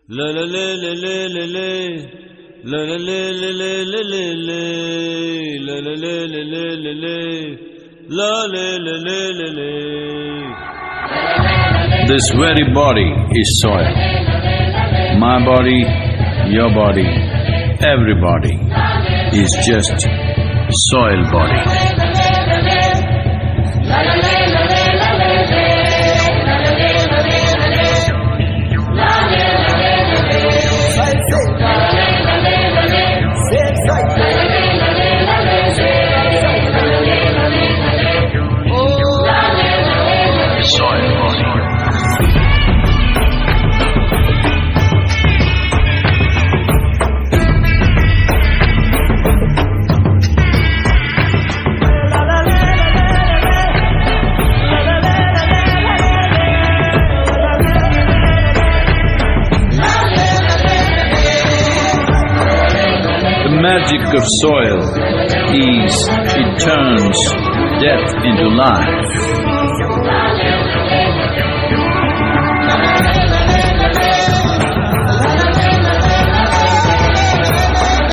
La la la la la la la. La la la la la la la la. La la la la la la la. La la la la la la. This very body is soil. My body, your body, everybody is just soil body. Soil body. The magic of soil is it turns death into life.